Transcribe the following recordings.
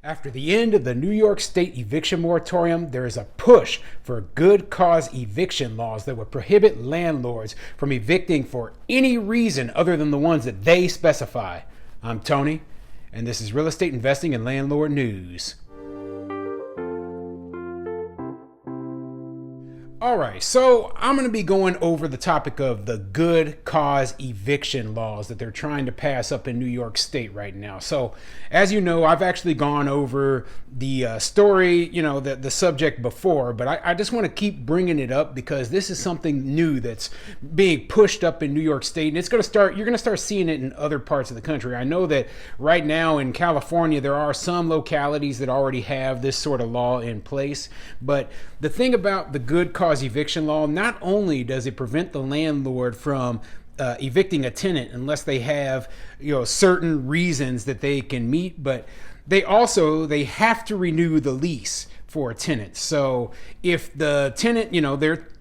After the end of the New York State eviction moratorium, there is a push for good cause eviction laws that would prohibit landlords from evicting for any reason other than the ones that they specify. I'm Tony, and this is Real Estate Investing and Landlord News. All right, so I'm going to be going over the topic of the good cause eviction laws that they're trying to pass up in New York State right now. So, as you know, I've actually gone over the story, the subject before, but I just want to keep bringing it up because this is something new that's being pushed up in New York State, and you're going to start seeing it in other parts of the country. I know that right now in California, there are some localities that already have this sort of law in place, but the thing about the good cause eviction law, not only does it prevent the landlord from evicting a tenant unless they have certain reasons that they can meet, but they have to renew the lease for a tenant. So if the tenant,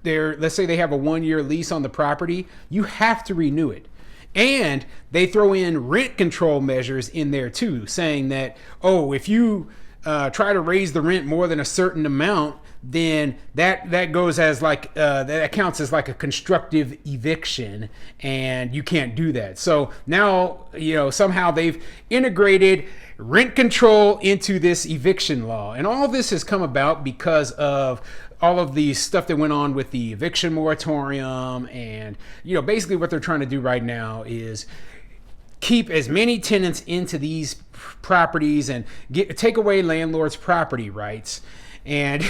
they're let's say they have a 1-year lease on the property, you have to renew it. And they throw in rent control measures in there too, saying that, if you try to raise the rent more than a certain amount, then that goes as that counts as like a constructive eviction, and you can't do that. So now somehow they've integrated rent control into this eviction law, and all this has come about because of all of the stuff that went on with the eviction moratorium. And basically what they're trying to do right now is keep as many tenants into these properties and take away landlords' property rights. And,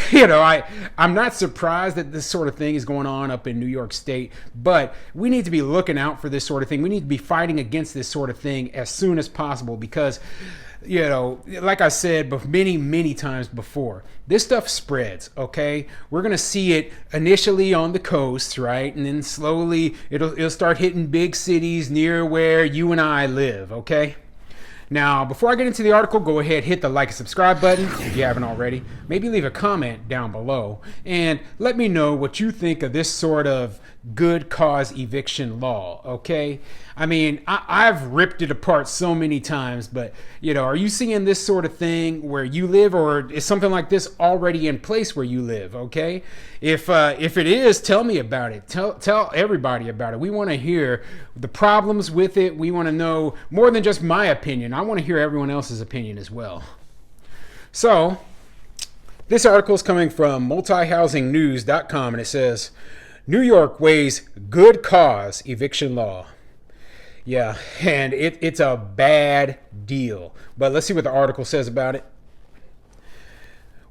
I'm not surprised that this sort of thing is going on up in New York State, but we need to be looking out for this sort of thing. We need to be fighting against this sort of thing as soon as possible because, like I said many, many times before, this stuff spreads, okay? We're going to see it initially on the coast, right? And then slowly it'll start hitting big cities near where you and I live, okay? Now, before I get into the article, go ahead, hit the like and subscribe button if you haven't already. Maybe leave a comment down below and let me know what you think of this sort of good cause eviction law, okay? I mean, I've ripped it apart so many times, but, are you seeing this sort of thing where you live, or is something like this already in place where you live, okay? If it is, tell me about it. Tell everybody about it. We want to hear the problems with it. We want to know more than just my opinion. I want to hear everyone else's opinion as well. So, this article is coming from multihousingnews.com, and it says, New York weighs good cause eviction law. Yeah, and it's a bad deal. But let's see what the article says about it.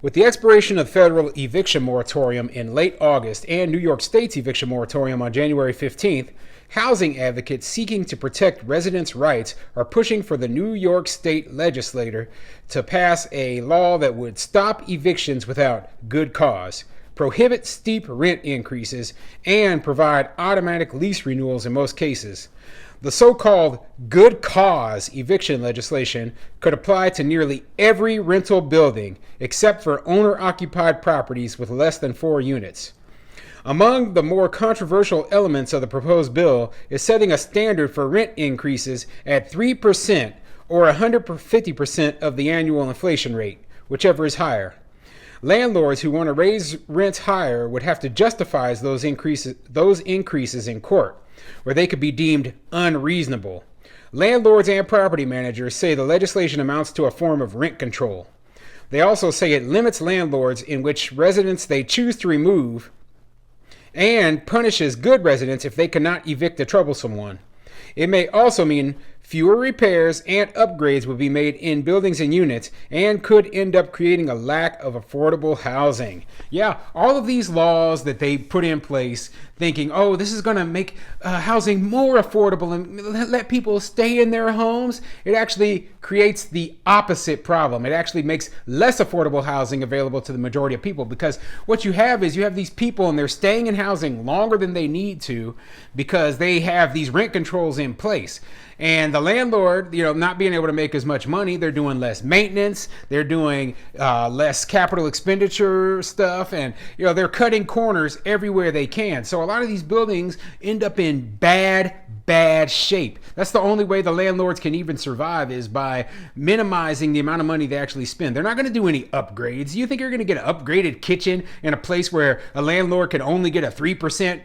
With the expiration of the federal eviction moratorium in late August and New York State's eviction moratorium on January 15th, housing advocates seeking to protect residents' rights are pushing for the New York State legislature to pass a law that would stop evictions without good cause, prohibit steep rent increases, and provide automatic lease renewals in most cases. The so-called good cause eviction legislation could apply to nearly every rental building except for owner-occupied properties with less than 4 units. Among the more controversial elements of the proposed bill is setting a standard for rent increases at 3% or 150% of the annual inflation rate, whichever is higher. Landlords who want to raise rents higher would have to justify those increases in court, where they could be deemed unreasonable. Landlords and property managers say the legislation amounts to a form of rent control. They also say it limits landlords in which residents they choose to remove and punishes good residents if they cannot evict a troublesome one. It may also mean fewer repairs and upgrades will be made in buildings and units and could end up creating a lack of affordable housing. Yeah, all of these laws that they put in place thinking, this is going to make housing more affordable and let people stay in their homes, it actually creates the opposite problem. It actually makes less affordable housing available to the majority of people, because what you have is these people and they're staying in housing longer than they need to because they have these rent controls in place. And the landlord, not being able to make as much money, they're doing less maintenance, they're doing less capital expenditure stuff, and they're cutting corners everywhere they can. So a lot of these buildings end up in bad shape. That's the only way the landlords can even survive, is by minimizing the amount of money they actually spend. They're not going to do any upgrades. You think you're going to get an upgraded kitchen in a place where a landlord can only get a 3%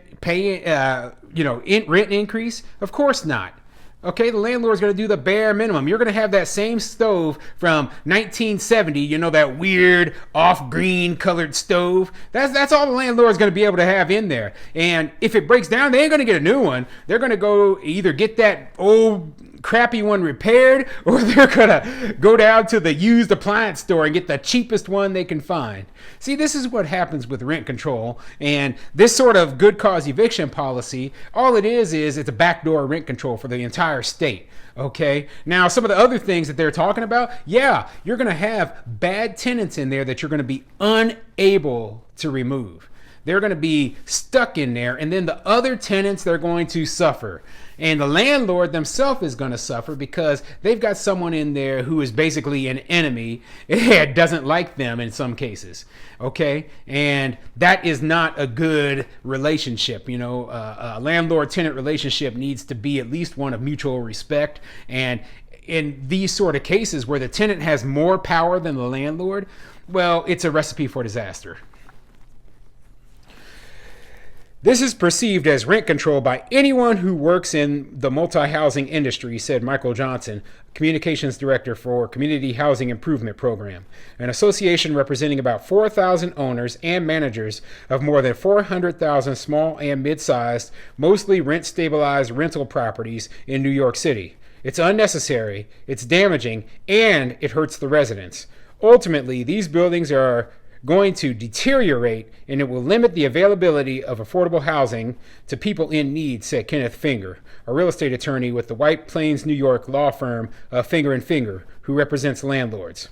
rent increase? Of course not. Okay, the landlord's going to do the bare minimum. You're going to have that same stove from 1970, that weird off-green colored stove. That's all the landlord's going to be able to have in there. And if it breaks down, they ain't going to get a new one. They're going to go either get that old crappy one repaired, or they're going to go down to the used appliance store and get the cheapest one they can find. See, this is what happens with rent control, and this sort of good cause eviction policy. All it is it's a backdoor rent control for the entire state. Okay, now some of the other things that they're talking about, yeah, you're going to have bad tenants in there that you're going to be unable to remove. They're going to be stuck in there, and then the other tenants, they're going to suffer. And the landlord themselves is going to suffer because they've got someone in there who is basically an enemy and doesn't like them in some cases. Okay, and that is not a good relationship. A landlord-tenant relationship needs to be at least one of mutual respect. And in these sort of cases where the tenant has more power than the landlord, well, it's a recipe for disaster. This is perceived as rent control by anyone who works in the multi-housing industry, said Michael Johnson, communications director for Community Housing Improvement Program, an association representing about 4,000 owners and managers of more than 400,000 small and mid-sized, mostly rent-stabilized rental properties in New York City. It's unnecessary, it's damaging, and it hurts the residents. Ultimately, these buildings are going to deteriorate, and it will limit the availability of affordable housing to people in need, said Kenneth Finger, a real estate attorney with the White Plains, New York law firm Finger & Finger, who represents landlords.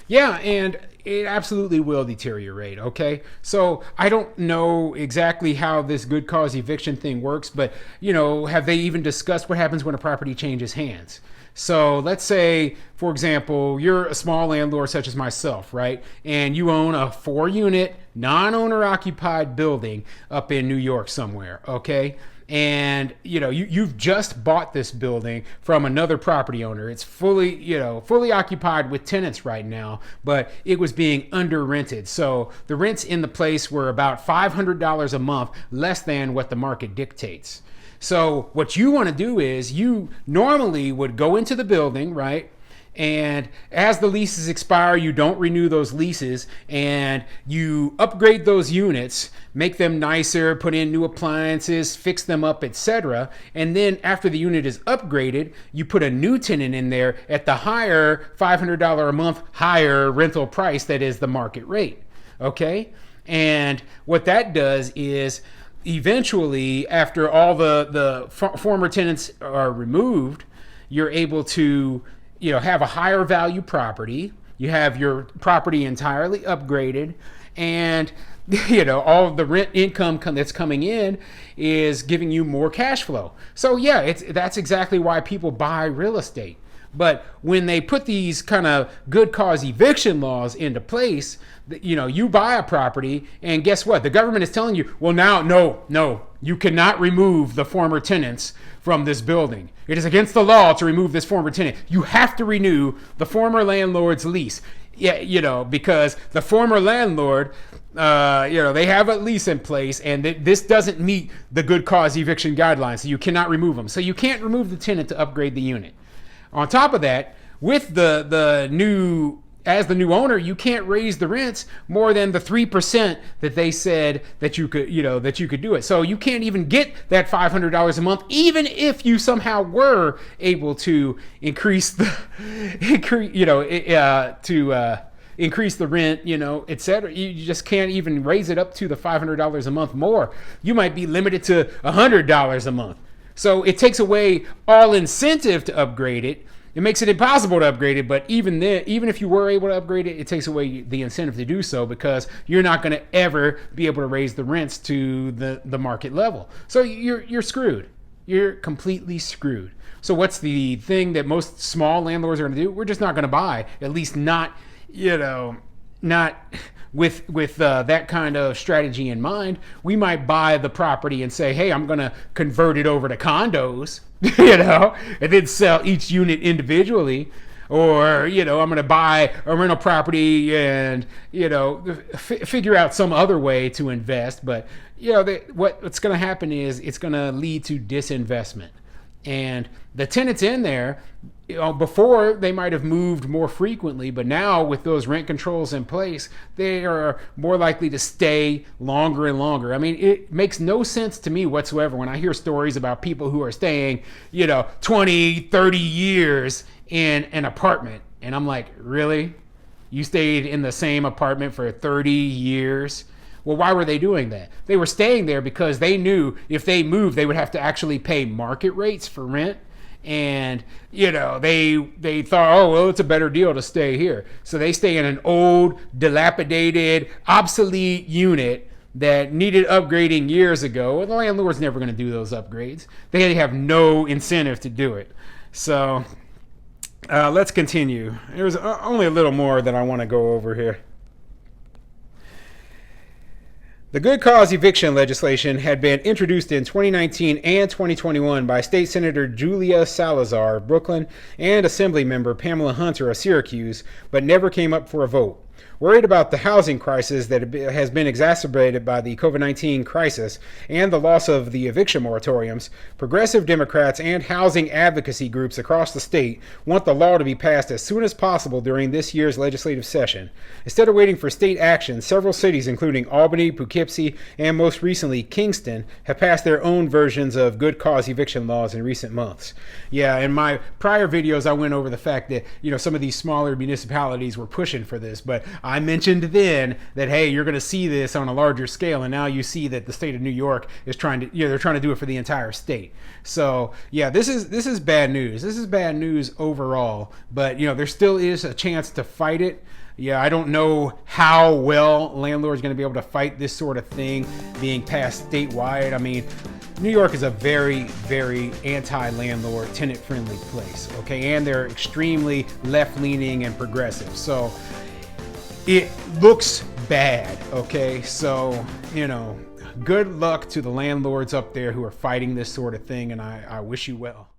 Yeah, and it absolutely will deteriorate, okay? So I don't know exactly how this good cause eviction thing works, but, have they even discussed what happens when a property changes hands? So let's say, for example, you're a small landlord such as myself, right? And you own a 4-unit, non-owner occupied building up in New York somewhere, okay? And you've just bought this building from another property owner. It's fully occupied with tenants right now, but it was being under rented. So the rents in the place were about $500 a month, less than what the market dictates. So what you want to do is you normally would go into the building, right? And as the leases expire, you don't renew those leases, and you upgrade those units, make them nicer, put in new appliances, fix them up, etc. And then after the unit is upgraded, you put a new tenant in there at the higher $500 a month higher rental price that is the market rate. Okay? And what that does is eventually, after all the former tenants are removed, you're able to have a higher value property. You have your property entirely upgraded, and all of the rent income that's coming in is giving you more cash flow. So yeah, that's exactly why people buy real estate. But when they put these kind of good cause eviction laws into place, you buy a property, and guess what? The government is telling you, well, now, no, you cannot remove the former tenants from this building. It is against the law to remove this former tenant. You have to renew the former landlord's lease. Yeah, because the former landlord, they have a lease in place, and this doesn't meet the good cause eviction guidelines, so you cannot remove them. So you can't remove the tenant to upgrade the unit. On top of that, with the new owner, you can't raise the rents more than the 3% that they said that you could do it. So you can't even get that $500 a month, even if you somehow were able to increase the increase the rent, etc. You just can't even raise it up to the $500 a month more. You might be limited to $100 a month. So it takes away all incentive to upgrade it. It makes it impossible to upgrade it, but even then, even if you were able to upgrade it, it takes away the incentive to do so, because you're not going to ever be able to raise the rents to the market level. So you're screwed. You're completely screwed. So what's the thing that most small landlords are going to do? We're just not going to buy, at least not with that kind of strategy in mind, we might buy the property and say, hey, I'm going to convert it over to condos, and then sell each unit individually. Or, I'm going to buy a rental property and, figure out some other way to invest. But, what's going to happen is it's going to lead to disinvestment. And the tenants in there, before they might have moved more frequently, but now with those rent controls in place, they are more likely to stay longer and longer. I mean, it makes no sense to me whatsoever when I hear stories about people who are staying, 20, 30 years in an apartment. And I'm like, really? You stayed in the same apartment for 30 years? Well, why were they doing that? They were staying there because they knew if they moved, they would have to actually pay market rates for rent. And, they thought, oh, well, it's a better deal to stay here. So they stay in an old, dilapidated, obsolete unit that needed upgrading years ago. The landlord's never going to do those upgrades. They have no incentive to do it. So let's continue. There's only a little more that I want to go over here. The good cause eviction legislation had been introduced in 2019 and 2021 by State Senator Julia Salazar of Brooklyn and Assembly Member Pamela Hunter of Syracuse, but never came up for a vote. Worried about the housing crisis that has been exacerbated by the COVID-19 crisis and the loss of the eviction moratoriums, progressive Democrats and housing advocacy groups across the state want the law to be passed as soon as possible during this year's legislative session. Instead of waiting for state action, several cities, including Albany, Poughkeepsie, and most recently Kingston, have passed their own versions of good cause eviction laws in recent months. Yeah, in my prior videos, I went over the fact that, some of these smaller municipalities were pushing for this, but I mentioned then that, hey, you're going to see this on a larger scale, and now you see that the state of New York is trying to, they're trying to do it for the entire state. So yeah, this is bad news. This is bad news overall, but there still is a chance to fight it. Yeah, I don't know how well landlords are going to be able to fight this sort of thing being passed statewide. I mean, New York is a very, very anti-landlord, tenant-friendly place, okay? And they're extremely left-leaning and progressive. So it looks bad, okay? So, good luck to the landlords up there who are fighting this sort of thing, and I wish you well.